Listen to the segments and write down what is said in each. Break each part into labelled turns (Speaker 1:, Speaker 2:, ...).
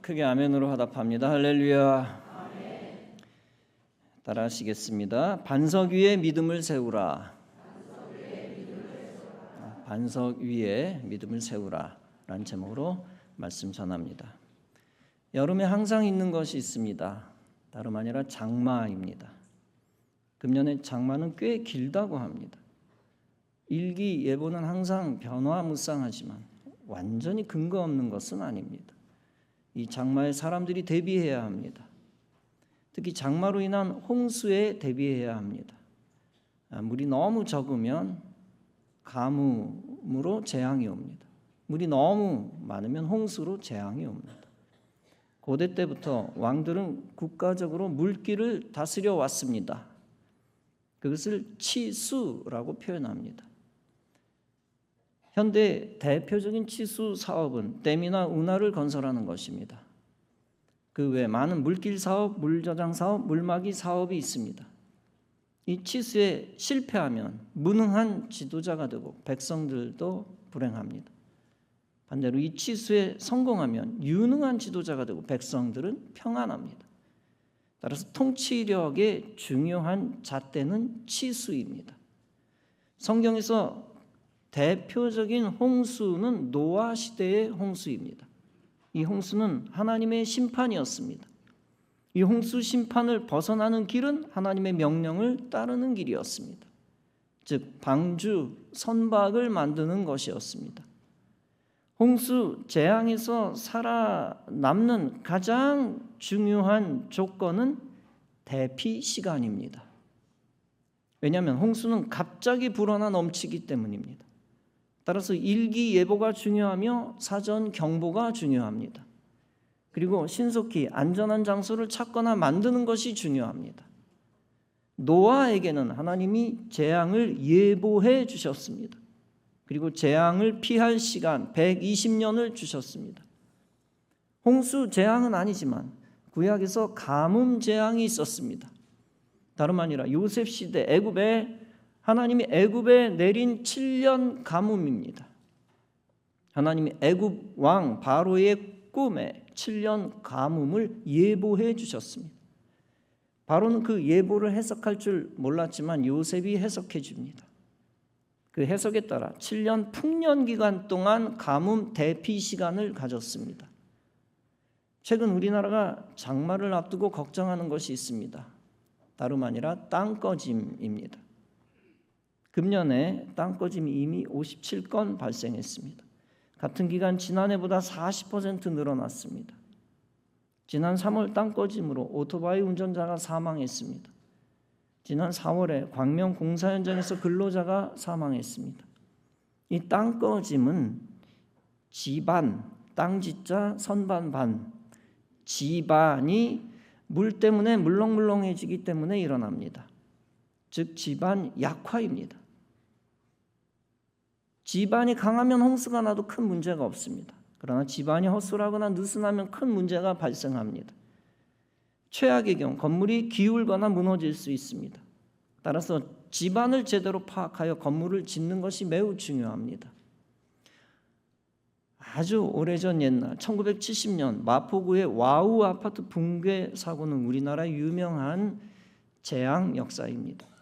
Speaker 1: 크게 아멘으로 화답합니다. 할렐루야. 따라하시겠습니다. 반석 위에 믿음을 세우라. 반석 위에 믿음을 세우라 라는 제목으로 말씀 전합니다. 여름에 항상 있는 것이 있습니다. 다름 아니라 장마입니다. 금년의 장마는 꽤 길다고 합니다. 일기예보는 항상 변화무쌍하지만 완전히 근거 없는 것은 아닙니다. 이 장마에 사람들이 대비해야 합니다. 특히 장마로 인한 홍수에 대비해야 합니다. 물이 너무 적으면 가뭄으로 재앙이 옵니다. 물이 너무 많으면 홍수로 재앙이 옵니다. 고대 때부터 왕들은 국가적으로 물길을 다스려 왔습니다. 그것을 치수라고 표현합니다. 현대 대표적인 치수 사업은 댐이나 운하를 건설하는 것입니다. 그 외에 많은 물길 사업, 물저장 사업, 물막이 사업이 있습니다. 이 치수에 실패하면 무능한 지도자가 되고 백성들도 불행합니다. 반대로 이 치수에 성공하면 유능한 지도자가 되고 백성들은 평안합니다. 따라서 통치력의 중요한 잣대는 치수입니다. 성경에서 대표적인 홍수는 노아 시대의 홍수입니다. 이 홍수는 하나님의 심판이었습니다. 이 홍수 심판을 벗어나는 길은 하나님의 명령을 따르는 길이었습니다. 즉 방주, 선박을 만드는 것이었습니다. 홍수 재앙에서 살아남는 가장 중요한 조건은 대피 시간입니다. 왜냐하면 홍수는 갑자기 불어나 넘치기 때문입니다. 따라서 일기예보가 중요하며 사전 경보가 중요합니다. 그리고 신속히 안전한 장소를 찾거나 만드는 것이 중요합니다. 노아에게는 하나님이 재앙을 예보해 주셨습니다. 그리고 재앙을 피할 시간 120년을 주셨습니다. 홍수 재앙은 아니지만 구약에서 가뭄 재앙이 있었습니다. 다름 아니라 요셉 시대 애굽에 하나님이 애굽에 내린 7년 가뭄입니다. 하나님이 애굽 왕 바로의 꿈에 7년 가뭄을 예보해 주셨습니다. 바로는 그 예보를 해석할 줄 몰랐지만 요셉이 해석해 줍니다. 그 해석에 따라 7년 풍년 기간 동안 가뭄 대피 시간을 가졌습니다. 최근 우리나라가 장마를 앞두고 걱정하는 것이 있습니다. 다름 아니라 땅꺼짐입니다. 금년에 땅꺼짐이 이미 57건 발생했습니다. 같은 기간 지난해보다 40% 늘어났습니다. 지난 3월 땅꺼짐으로 오토바이 운전자가 사망했습니다. 지난 4월에 광명 공사 현장에서 근로자가 사망했습니다. 이 땅꺼짐은 지반, 땅지자 선반반, 지반이 물 때문에 물렁물렁해지기 때문에 일어납니다. 즉 지반 약화입니다. 지반이 강하면 홍수가 나도 큰 문제가 없습니다. 그러나 지반이 허술하거나 느슨하면 큰 문제가 발생합니다. 최악의 경우 건물이 기울거나 무너질 수 있습니다. 따라서 지반을 제대로 파악하여 건물을 짓는 것이 매우 중요합니다. 아주 오래전 옛날 1970년 마포구의 와우 아파트 붕괴 사고는 우리나라의 유명한 재앙 역사입니다.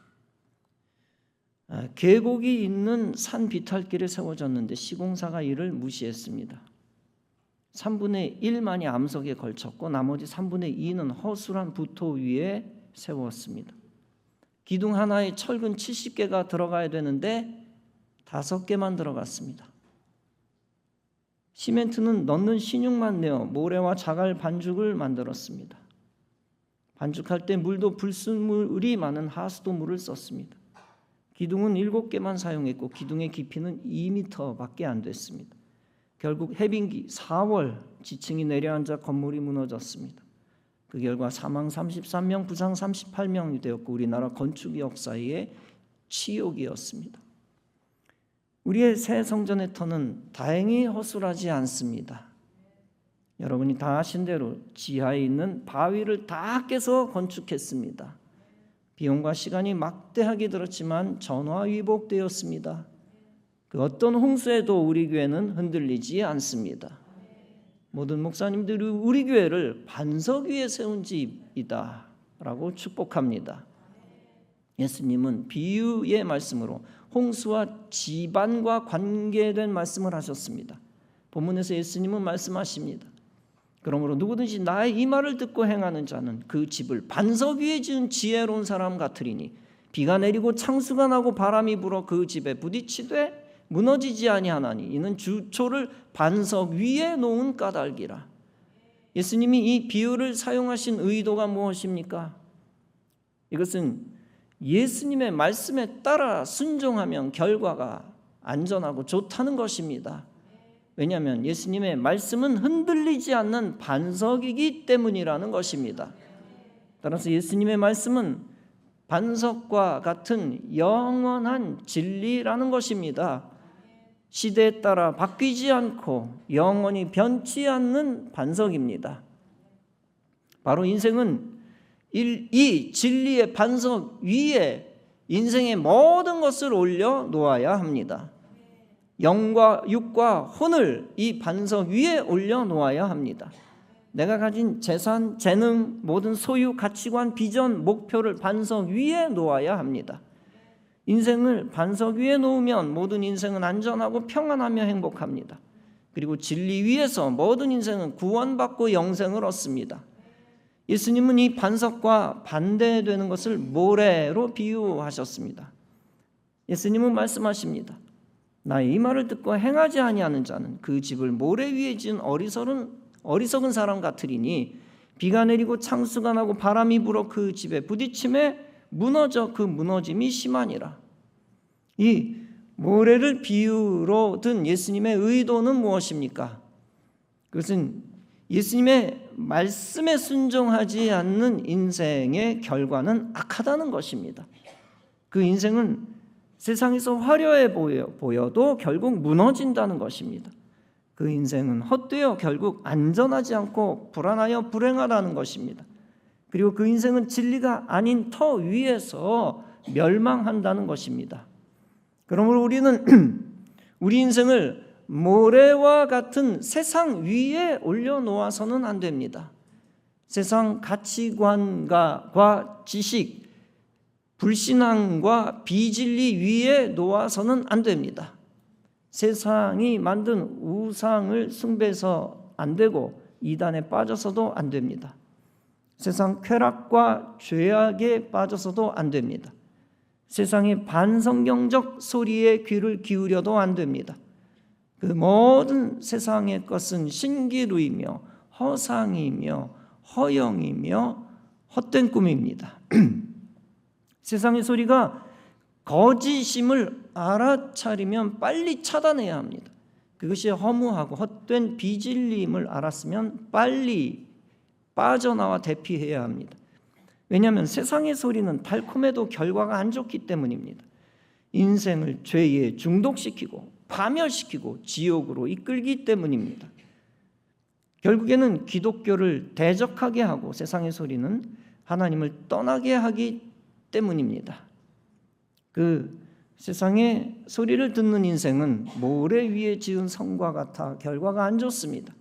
Speaker 1: 계곡이 있는 산 비탈길에 세워졌는데 시공사가 이를 무시했습니다. 3분의 1만이 암석에 걸쳤고 나머지 3분의 2는 허술한 부토 위에 세웠습니다. 기둥 하나에 철근 70개가 들어가야 되는데 5개만 들어갔습니다. 시멘트는 넣는 신용만 내어 모래와 자갈 반죽을 만들었습니다. 반죽할 때 물도 불순물이 많은 하수도물을 썼습니다. 기둥은 7개만 사용했고 기둥의 깊이는 2m밖에 안 됐습니다. 결국 해빙기 4월 지층이 내려앉아 건물이 무너졌습니다. 그 결과 사망 33명, 부상 38명이 되었고 우리나라 건축 역사의 치욕이었습니다. 우리의 새 성전의 터는 다행히 허술하지 않습니다. 여러분이 다 아신 대로 지하에 있는 바위를 다 깨서 건축했습니다. 비용과 시간이 막대하게 들었지만 전화위복되었습니다. 그 어떤 홍수에도 우리 교회는 흔들리지 않습니다. 모든 목사님들이 우리 교회를 반석 위에 세운 집이다 라고 축복합니다. 예수님은 비유의 말씀으로 홍수와 지반과 관계된 말씀을 하셨습니다. 본문에서 예수님은 말씀하십니다. 그러므로 누구든지 나의 이 말을 듣고 행하는 자는 그 집을 반석 위에 지은 지혜로운 사람 같으리니 비가 내리고 창수가 나고 바람이 불어 그 집에 부딪히되 무너지지 아니하나니 이는 주초를 반석 위에 놓은 까닭이라. 예수님이 이 비유를 사용하신 의도가 무엇입니까? 이것은 예수님의 말씀에 따라 순종하면 결과가 안전하고 좋다는 것입니다. 왜냐하면 예수님의 말씀은 흔들리지 않는 반석이기 때문이라는 것입니다. 따라서 예수님의 말씀은 반석과 같은 영원한 진리라는 것입니다. 시대에 따라 바뀌지 않고 영원히 변치 않는 반석입니다. 바로 인생은 이 진리의 반석 위에 인생의 모든 것을 올려 놓아야 합니다. 영과 육과 혼을 이 반석 위에 올려 놓아야 합니다. 내가 가진 재산, 재능, 모든 소유, 가치관, 비전, 목표를 반석 위에 놓아야 합니다. 인생을 반석 위에 놓으면 모든 인생은 안전하고 평안하며 행복합니다. 그리고 진리 위에서 모든 인생은 구원받고 영생을 얻습니다. 예수님은 이 반석과 반대되는 것을 모래로 비유하셨습니다. 예수님은 말씀하십니다. 나의 이 말을 듣고 행하지 아니하는 자는 그 집을 모래 위에 지은 어리석은 사람 같으리니 비가 내리고 창수가 나고 바람이 불어 그 집에 부딪힘에 무너져 그 무너짐이 심하니라. 이 모래를 비유로 든 예수님의 의도는 무엇입니까? 그것은 예수님의 말씀에 순종하지 않는 인생의 결과는 악하다는 것입니다. 그 인생은 세상에서 화려해 보여도 결국 무너진다는 것입니다. 그 인생은 헛되어 결국 안전하지 않고 불안하여 불행하다는 것입니다. 그리고 그 인생은 진리가 아닌 터 위에서 멸망한다는 것입니다. 그러므로 우리는 우리 인생을 모래와 같은 세상 위에 올려놓아서는 안 됩니다. 세상 가치관과 지식, 불신앙과 비진리 위에 놓아서는 안 됩니다. 세상이 만든 우상을 숭배해서 안 되고 이단에 빠져서도 안 됩니다. 세상 쾌락과 죄악에 빠져서도 안 됩니다. 세상의 반성경적 소리에 귀를 기울여도 안 됩니다. 그 모든 세상의 것은 신기루이며 허상이며 허영이며 헛된 꿈입니다. 세상의 소리가 거짓임을 알아차리면 빨리 차단해야 합니다. 그것이 허무하고 헛된 비진리임을 알았으면 빨리 빠져나와 대피해야 합니다. 왜냐하면 세상의 소리는 달콤해도 결과가 안 좋기 때문입니다. 인생을 죄에 중독시키고 파멸시키고 지옥으로 이끌기 때문입니다. 결국에는 기독교를 대적하게 하고 세상의 소리는 하나님을 떠나게 하기 때문입니다. 그 세상의 소리를 듣는 인생은 모래 위에 지은 성과 같아 결과가 안 좋습니다.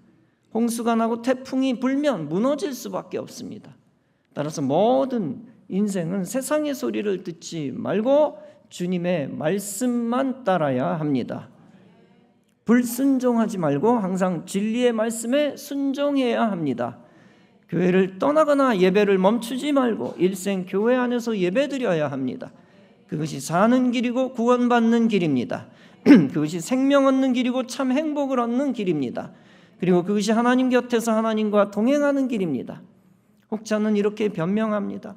Speaker 1: 홍수가 나고 태풍이 불면 무너질 수밖에 없습니다. 따라서 모든 인생은 세상의 소리를 듣지 말고 주님의 말씀만 따라야 합니다. 불순종하지 말고 항상 진리의 말씀에 순종해야 합니다. 교회를 떠나거나 예배를 멈추지 말고 일생 교회 안에서 예배드려야 합니다. 그것이 사는 길이고 구원받는 길입니다. 그것이 생명 얻는 길이고 참 행복을 얻는 길입니다. 그리고 그것이 하나님 곁에서 하나님과 동행하는 길입니다. 혹자는 이렇게 변명합니다.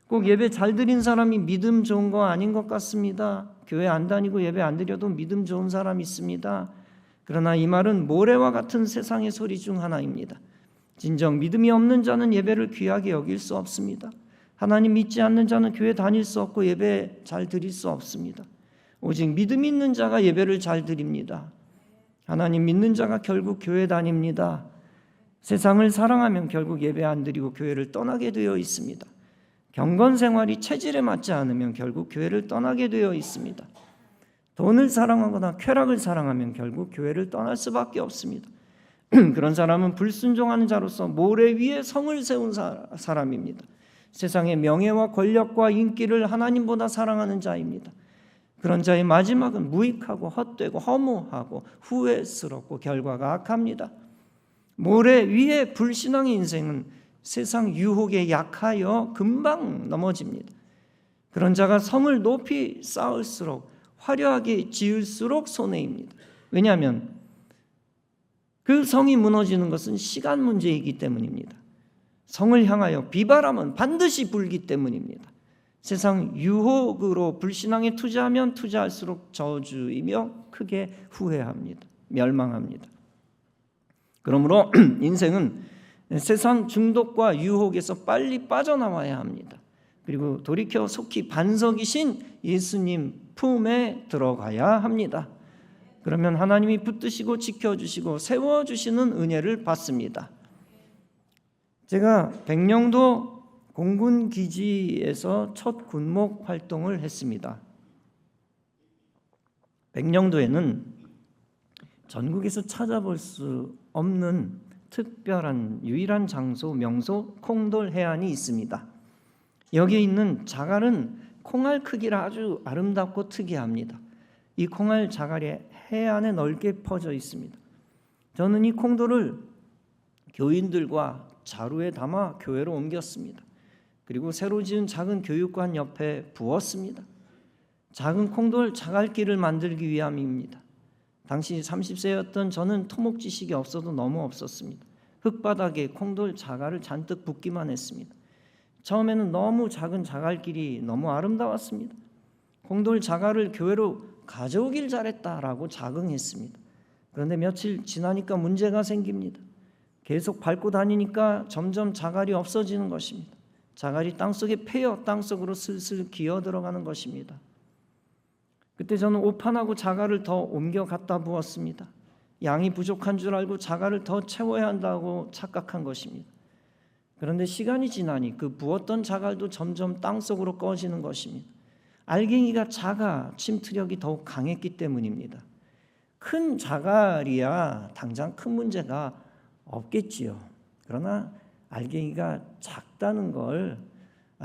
Speaker 1: 꼭 예배 잘 드린 사람이 믿음 좋은 거 아닌 것 같습니다. 교회 안 다니고 예배 안 드려도 믿음 좋은 사람 있습니다. 그러나 이 말은 모래와 같은 세상의 소리 중 하나입니다. 진정 믿음이 없는 자는 예배를 귀하게 여길 수 없습니다. 하나님 믿지 않는 자는 교회 다닐 수 없고 예배 잘 드릴 수 없습니다. 오직 믿음 있는 자가 예배를 잘 드립니다. 하나님 믿는 자가 결국 교회 다닙니다. 세상을 사랑하면 결국 예배 안 드리고 교회를 떠나게 되어 있습니다. 경건 생활이 체질에 맞지 않으면 결국 교회를 떠나게 되어 있습니다. 돈을 사랑하거나 쾌락을 사랑하면 결국 교회를 떠날 수밖에 없습니다. 그런 사람은 불순종하는 자로서 모래 위에 성을 세운 사람입니다. 세상의 명예와 권력과 인기를 하나님보다 사랑하는 자입니다. 그런 자의 마지막은 무익하고 헛되고 허무하고 후회스럽고 결과가 악합니다. 모래 위에 불신앙의 인생은 세상 유혹에 약하여 금방 넘어집니다. 그런 자가 성을 높이 쌓을수록 화려하게 지을수록 손해입니다. 왜냐하면 그 성이 무너지는 것은 시간 문제이기 때문입니다. 성을 향하여 비바람은 반드시 불기 때문입니다. 세상 유혹으로 불신앙에 투자하면 투자할수록 저주이며 크게 후회합니다. 멸망합니다. 그러므로 인생은 세상 중독과 유혹에서 빨리 빠져나와야 합니다. 그리고 돌이켜 속히 반석이신 예수님 품에 들어가야 합니다. 그러면 하나님이 붙드시고 지켜주시고 세워주시는 은혜를 받습니다. 제가 백령도 공군기지에서 첫 군목 활동을 했습니다. 백령도에는 전국에서 찾아볼 수 없는 특별한 유일한 장소, 명소 콩돌 해안이 있습니다. 여기에 있는 자갈은 콩알 크기라 아주 아름답고 특이합니다. 이 콩알 자갈이 해안에 넓게 퍼져 있습니다. 저는 이 콩돌을 교인들과 자루에 담아 교회로 옮겼습니다. 그리고 새로 지은 작은 교육관 옆에 부었습니다. 작은 콩돌 자갈길을 만들기 위함입니다. 당시 30세였던 저는 토목 지식이 없어도 너무 없었습니다. 흙바닥에 콩돌 자갈을 잔뜩 붓기만 했습니다. 처음에는 너무 작은 자갈길이 너무 아름다웠습니다. 콩돌 자갈을 교회로 가져오길 잘했다라고 자긍했습니다. 그런데 며칠 지나니까 문제가 생깁니다. 계속 밟고 다니니까 점점 자갈이 없어지는 것입니다. 자갈이 땅속에 패여 땅속으로 슬슬 기어 들어가는 것입니다. 그때 저는 오판하고 자갈을 더 옮겨 갖다 부었습니다. 양이 부족한 줄 알고 자갈을 더 채워야 한다고 착각한 것입니다. 그런데 시간이 지나니 그 부었던 자갈도 점점 땅속으로 꺼지는 것입니다. 알갱이가 작아 침투력이 더욱 강했기 때문입니다. 큰 자갈이야 당장 큰 문제가 없겠지요. 그러나 알갱이가 작다는 걸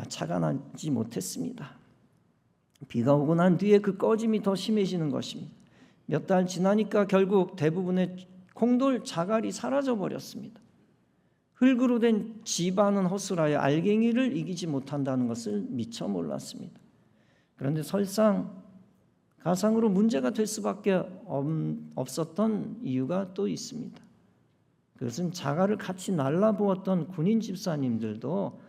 Speaker 1: 착안하지 못했습니다. 비가 오고 난 뒤에 그 꺼짐이 더 심해지는 것입니다. 몇 달 지나니까 결국 대부분의 콩돌 자갈이 사라져 버렸습니다. 흙으로 된 지반은 허술하여 알갱이를 이기지 못한다는 것을 미처 몰랐습니다. 그런데 설상가상으로 문제가 될 수밖에 없었던 이유가 또 있습니다. 그것은 자갈을 같이 날라부었던 군인 집사님들도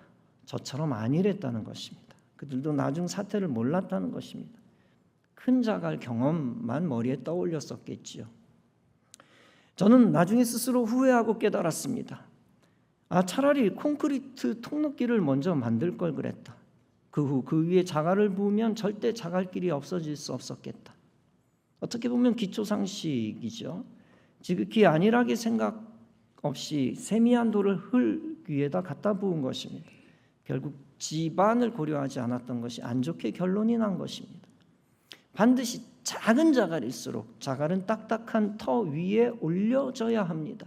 Speaker 1: 저처럼 안일했다는 것입니다. 그들도 나중 사태를 몰랐다는 것입니다. 큰 자갈 경험만 머리에 떠올렸었겠지요. 저는 나중에 스스로 후회하고 깨달았습니다. 차라리 콘크리트 통로길을 먼저 만들 걸 그랬다. 그 후 그 위에 자갈을 부으면 절대 자갈길이 없어질 수 없었겠다. 어떻게 보면 기초상식이죠. 지극히 안일하게 생각 없이 세미한 돌을 흙 위에다 갖다 부은 것입니다. 결국 지반을 고려하지 않았던 것이 안 좋게 결론이 난 것입니다. 반드시 작은 자갈일수록 자갈은 딱딱한 터 위에 올려져야 합니다.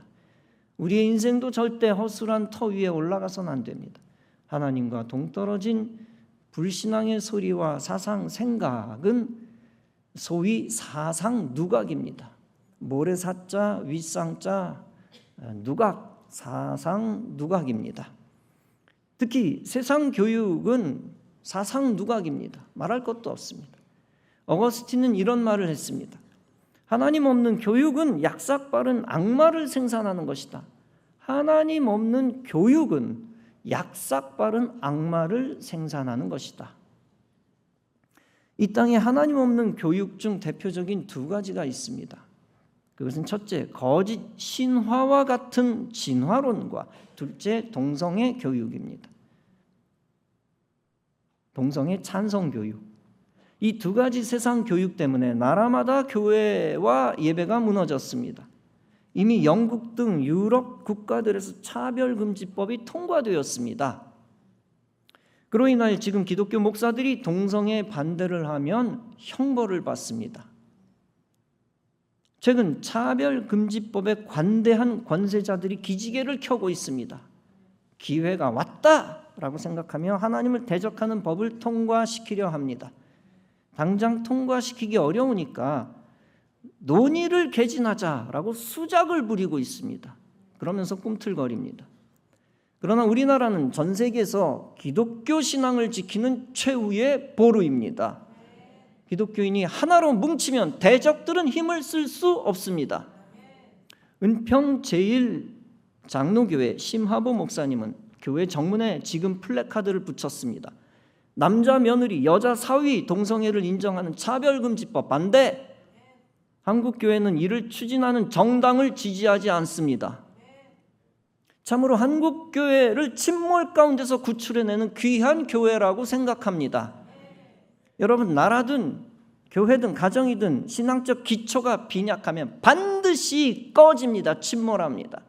Speaker 1: 우리의 인생도 절대 허술한 터 위에 올라가서는 안 됩니다. 하나님과 동떨어진 불신앙의 소리와 사상 생각은 소위 사상 누각입니다. 모래사자 윗상자 누각, 사상 누각입니다. 특히 세상 교육은 사상 누각입니다. 말할 것도 없습니다. 어거스틴은 이런 말을 했습니다. 하나님 없는 교육은 약삭빠른 악마를 생산하는 것이다. 하나님 없는 교육은 약삭빠른 악마를 생산하는 것이다. 이 땅에 하나님 없는 교육 중 대표적인 두 가지가 있습니다. 그것은 첫째, 거짓 신화와 같은 진화론과 둘째, 동성애 교육입니다. 동성애 찬성 교육. 이 두 가지 세상 교육 때문에 나라마다 교회와 예배가 무너졌습니다. 이미 영국 등 유럽 국가들에서 차별금지법이 통과되었습니다. 그로 인하여 지금 기독교 목사들이 동성애 반대를 하면 형벌을 받습니다. 최근 차별금지법에 관대한 권세자들이 기지개를 켜고 있습니다. 기회가 왔다라고 생각하며 하나님을 대적하는 법을 통과시키려 합니다. 당장 통과시키기 어려우니까 논의를 개진하자라고 수작을 부리고 있습니다. 그러면서 꿈틀거립니다. 그러나 우리나라는 전 세계에서 기독교 신앙을 지키는 최후의 보루입니다. 기독교인이 하나로 뭉치면 대적들은 힘을 쓸 수 없습니다. 은평 제1장로교회 심하보 목사님은 교회 정문에 지금 플래카드를 붙였습니다. 남자 며느리, 여자 사위 동성애를 인정하는 차별금지법 반대. 한국교회는 이를 추진하는 정당을 지지하지 않습니다. 참으로 한국교회를 침몰 가운데서 구출해내는 귀한 교회라고 생각합니다. 여러분, 나라든 교회든 가정이든 신앙적 기초가 빈약하면 반드시 꺼집니다. 침몰합니다.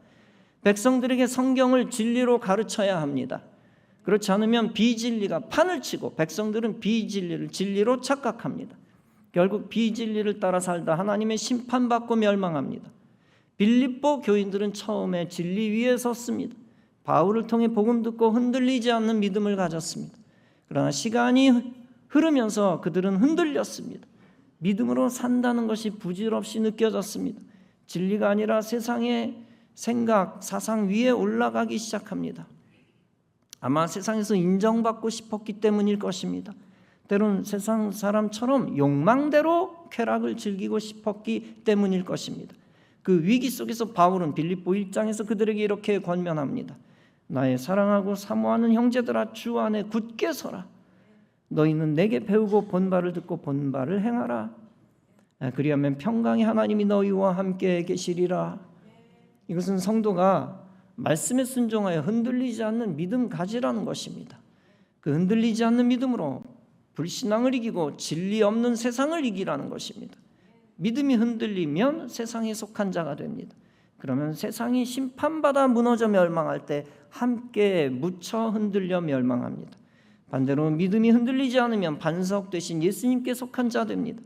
Speaker 1: 백성들에게 성경을 진리로 가르쳐야 합니다. 그렇지 않으면 비진리가 판을 치고 백성들은 비진리를 진리로 착각합니다. 결국 비진리를 따라 살다 하나님의 심판받고 멸망합니다. 빌립보 교인들은 처음에 진리 위에 섰습니다. 바울을 통해 복음 듣고 흔들리지 않는 믿음을 가졌습니다. 그러나 시간이 흐르면서 그들은 흔들렸습니다. 믿음으로 산다는 것이 부질없이 느껴졌습니다. 진리가 아니라 세상의 생각, 사상 위에 올라가기 시작합니다. 아마 세상에서 인정받고 싶었기 때문일 것입니다. 때론 세상 사람처럼 욕망대로 쾌락을 즐기고 싶었기 때문일 것입니다. 그 위기 속에서 바울은 빌립보 1장에서 그들에게 이렇게 권면합니다. 나의 사랑하고 사모하는 형제들아, 주 안에 굳게 서라. 너희는 내게 배우고 본바를 듣고 본바를 행하라. 그리하면 평강의 하나님이 너희와 함께 계시리라. 이것은 성도가 말씀에 순종하여 흔들리지 않는 믿음 가지라는 것입니다. 그 흔들리지 않는 믿음으로 불신앙을 이기고 진리 없는 세상을 이기라는 것입니다. 믿음이 흔들리면 세상에 속한 자가 됩니다. 그러면 세상이 심판받아 무너져 멸망할 때 함께 묻혀 흔들려 멸망합니다. 반대로 믿음이 흔들리지 않으면 반석 되신 예수님께 속한 자 됩니다.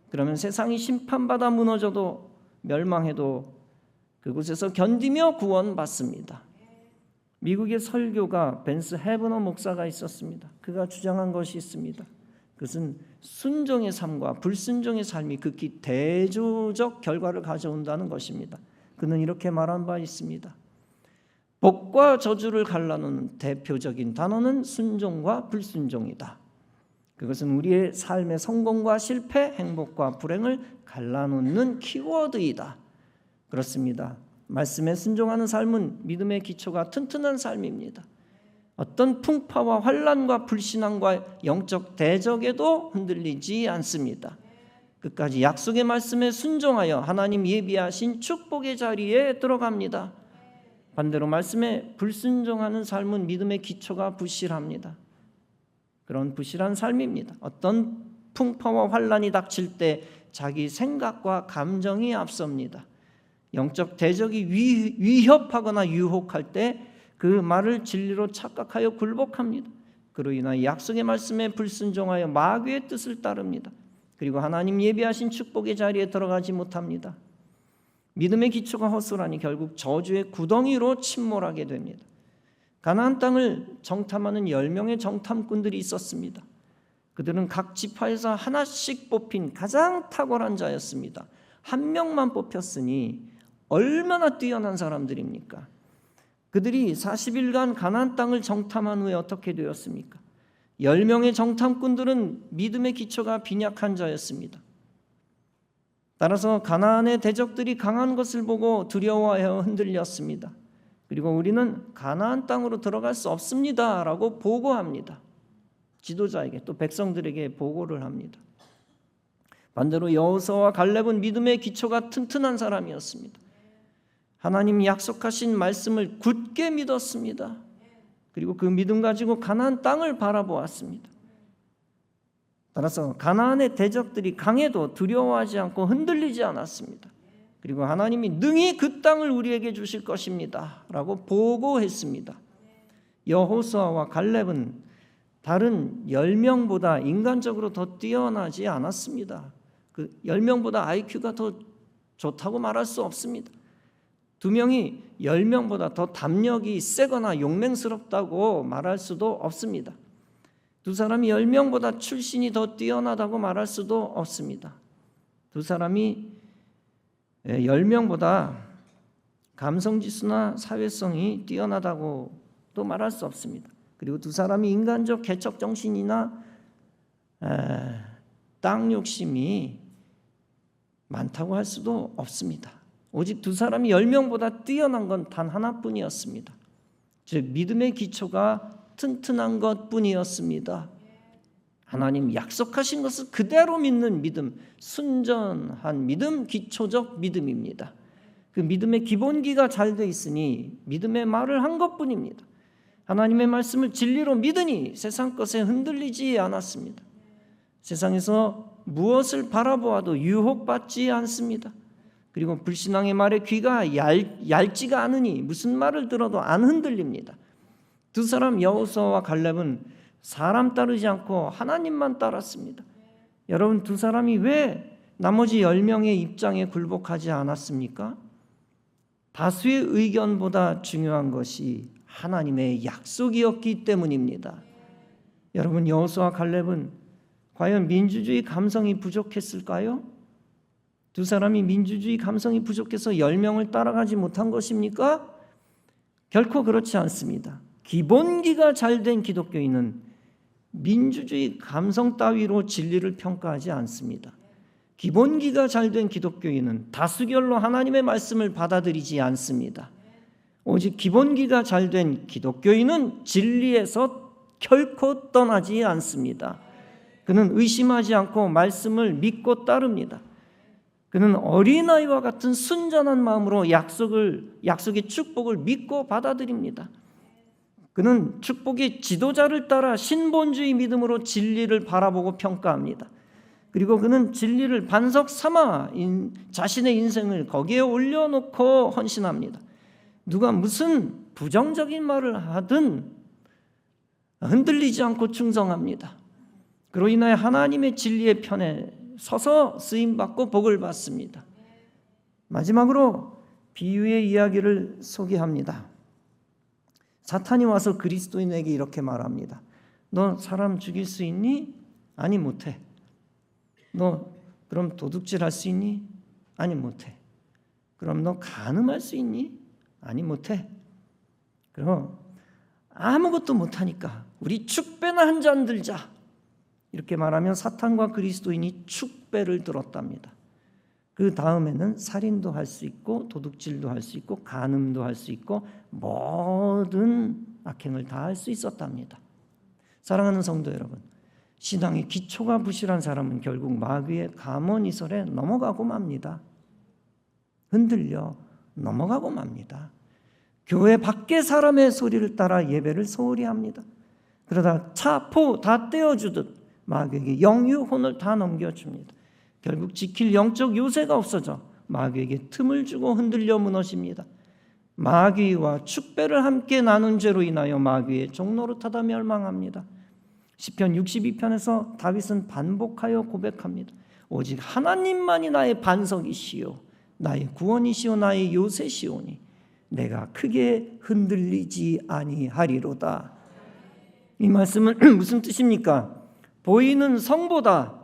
Speaker 1: 그러면 세상이 심판받아 무너져도 멸망해도 그곳에서 견디며 구원받습니다. 미국의 설교가 벤스 헤브너 목사가 있었습니다. 그가 주장한 것이 있습니다. 그것은 순종의 삶과 불순종의 삶이 극히 대조적 결과를 가져온다는 것입니다. 그는 이렇게 말한 바 있습니다. 복과 저주를 갈라놓는 대표적인 단어는 순종과 불순종이다. 그것은 우리의 삶의 성공과 실패, 행복과 불행을 갈라놓는 키워드이다. 그렇습니다. 말씀에 순종하는 삶은 믿음의 기초가 튼튼한 삶입니다. 어떤 풍파와 환난과 불신앙과 영적 대적에도 흔들리지 않습니다. 끝까지 약속의 말씀에 순종하여 하나님 예비하신 축복의 자리에 들어갑니다. 반대로 말씀에 불순종하는 삶은 믿음의 기초가 부실합니다. 그런 부실한 삶입니다. 어떤 풍파와 환난이 닥칠 때 자기 생각과 감정이 앞섭니다. 영적 대적이 위협하거나 유혹할 때 그 말을 진리로 착각하여 굴복합니다. 그로 인하여 약속의 말씀에 불순종하여 마귀의 뜻을 따릅니다. 그리고 하나님 예비하신 축복의 자리에 들어가지 못합니다. 믿음의 기초가 허술하니 결국 저주의 구덩이로 침몰하게 됩니다. 가나안 땅을 정탐하는 10명의 정탐꾼들이 있었습니다. 그들은 각 지파에서 하나씩 뽑힌 가장 탁월한 자였습니다. 한 명만 뽑혔으니 얼마나 뛰어난 사람들입니까? 그들이 40일간 가나안 땅을 정탐한 후에 어떻게 되었습니까? 10명의 정탐꾼들은 믿음의 기초가 빈약한 자였습니다. 따라서 가나안의 대적들이 강한 것을 보고 두려워하여 흔들렸습니다. 그리고 우리는 가나안 땅으로 들어갈 수 없습니다 라고 보고합니다. 지도자에게 또 백성들에게 보고를 합니다. 반대로 여호수아와 갈렙은 믿음의 기초가 튼튼한 사람이었습니다. 하나님 약속하신 말씀을 굳게 믿었습니다. 그리고 그 믿음 가지고 가나안 땅을 바라보았습니다. 따라서 가나안의 대적들이 강해도 두려워하지 않고 흔들리지 않았습니다. 그리고 하나님이 능히 그 땅을 우리에게 주실 것입니다 라고 보고했습니다. 여호수아와 갈렙은 다른 10명보다 인간적으로 더 뛰어나지 않았습니다. 그 10명보다 IQ가 더 좋다고 말할 수 없습니다. 2명이 10명보다 더 담력이 세거나 용맹스럽다고 말할 수도 없습니다. 2사람이 10명보다 출신이 더 뛰어나다고 말할 수도 없습니다. 2사람이 10명보다 감성지수나 사회성이 뛰어나다고도 말할 수 없습니다. 그리고 2사람이 인간적 개척 정신이나 땅 욕심이 많다고 할 수도 없습니다. 오직 2사람이 10명보다 뛰어난 건 단 하나뿐이었습니다. 즉 믿음의 기초가 튼튼한 것뿐이었습니다. 하나님 약속하신 것을 그대로 믿는 믿음, 순전한 믿음, 기초적 믿음입니다. 그 믿음의 기본기가 잘 돼 있으니 믿음의 말을 한 것뿐입니다. 하나님의 말씀을 진리로 믿으니 세상 것에 흔들리지 않았습니다. 세상에서 무엇을 바라보아도 유혹받지 않습니다. 그리고 불신앙의 말에 귀가 얇지가 않으니 무슨 말을 들어도 안 흔들립니다. 2사람 여호수아와 갈렙은 사람 따르지 않고 하나님만 따랐습니다. 여러분 2사람이 왜 나머지 10명의 입장에 굴복하지 않았습니까? 다수의 의견보다 중요한 것이 하나님의 약속이었기 때문입니다. 여러분 여호수아와 갈렙은 과연 민주주의 감성이 부족했을까요? 2사람이 민주주의 감성이 부족해서 10명을 따라가지 못한 것입니까? 결코 그렇지 않습니다. 기본기가 잘된 기독교인은 민주주의 감성 따위로 진리를 평가하지 않습니다. 기본기가 잘된 기독교인은 다수결로 하나님의 말씀을 받아들이지 않습니다. 오직 기본기가 잘된 기독교인은 진리에서 결코 떠나지 않습니다. 그는 의심하지 않고 말씀을 믿고 따릅니다. 그는 어린아이와 같은 순전한 마음으로 약속의 축복을 믿고 받아들입니다. 그는 축복의 지도자를 따라 신본주의 믿음으로 진리를 바라보고 평가합니다. 그리고 그는 진리를 반석 삼아 자신의 인생을 거기에 올려놓고 헌신합니다. 누가 무슨 부정적인 말을 하든 흔들리지 않고 충성합니다. 그로 인하여 하나님의 진리의 편에 서서 쓰임받고 복을 받습니다. 마지막으로 비유의 이야기를 소개합니다. 사탄이 와서 그리스도인에게 이렇게 말합니다. 너 사람 죽일 수 있니? 아니 못해. 너 그럼 도둑질할 수 있니? 아니 못해. 그럼 너 간음할 수 있니? 아니 못해. 그럼 아무것도 못하니까 우리 축배나 한 잔 들자. 이렇게 말하면 사탄과 그리스도인이 축배를 들었답니다. 그 다음에는 살인도 할 수 있고 도둑질도 할 수 있고 간음도 할 수 있고 모든 악행을 다 할 수 있었답니다. 사랑하는 성도 여러분, 신앙의 기초가 부실한 사람은 결국 마귀의 감언이설에 넘어가고 맙니다. 흔들려 넘어가고 맙니다. 교회 밖의 사람의 소리를 따라 예배를 소홀히 합니다. 그러다 차, 포 다 떼어주듯 마귀에게 영유혼을 다 넘겨줍니다. 결국 지킬 영적 요새가 없어져 마귀에게 틈을 주고 흔들려 무너집니다. 마귀와 축배를 함께 나눈 죄로 인하여 마귀의 종노릇하다 멸망합니다. 시편 62편에서 다윗은 반복하여 고백합니다. 오직 하나님만이 나의 반석이시요 나의 구원이시요 나의 요새시오니 내가 크게 흔들리지 아니하리로다. 이 말씀은 무슨 뜻입니까? 보이는 성보다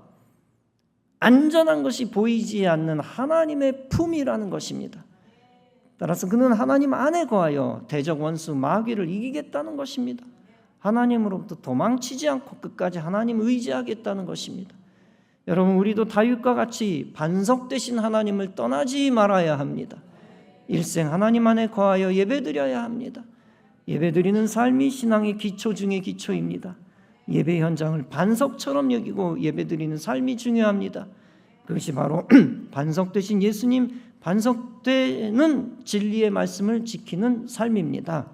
Speaker 1: 안전한 것이 보이지 않는 하나님의 품이라는 것입니다. 따라서 그는 하나님 안에 거하여 대적 원수 마귀를 이기겠다는 것입니다. 하나님으로부터 도망치지 않고 끝까지 하나님 의지하겠다는 것입니다. 여러분, 우리도 다윗과 같이 반석 되신 하나님을 떠나지 말아야 합니다. 일생 하나님 안에 거하여 예배드려야 합니다. 예배드리는 삶이 신앙의 기초 중의 기초입니다. 예배 현장을 반석처럼 여기고 예배드리는 삶이 중요합니다. 그것이 바로 반석 되신 예수님, 반석되는 진리의 말씀을 지키는 삶입니다.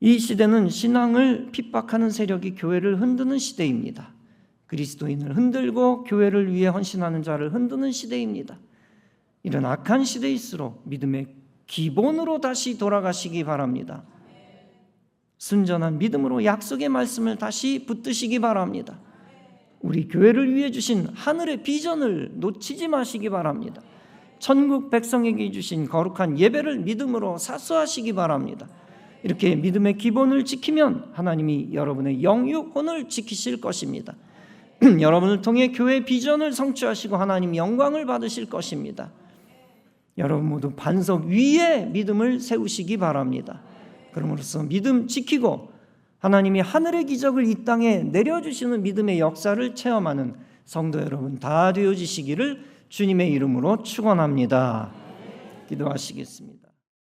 Speaker 1: 이 시대는 신앙을 핍박하는 세력이 교회를 흔드는 시대입니다. 그리스도인을 흔들고 교회를 위해 헌신하는 자를 흔드는 시대입니다. 이런 악한 시대일수록 믿음의 기본으로 다시 돌아가시기 바랍니다. 순전한 믿음으로 약속의 말씀을 다시 붙드시기 바랍니다. 우리 교회를 위해 주신 하늘의 비전을 놓치지 마시기 바랍니다. 천국 백성에게 주신 거룩한 예배를 믿음으로 사수하시기 바랍니다. 이렇게 믿음의 기본을 지키면 하나님이 여러분의 영육혼을 지키실 것입니다. 여러분을 통해 교회 비전을 성취하시고 하나님 영광을 받으실 것입니다. 여러분 모두 반석 위에 믿음을 세우시기 바랍니다. 그럼으로써 믿음 지키고 하나님이 하늘의 기적을 이 땅에 내려주시는 믿음의 역사를 체험하는 성도 여러분 다 되어지시기를 주님의 이름으로 축원합니다. 기도하시겠습니다.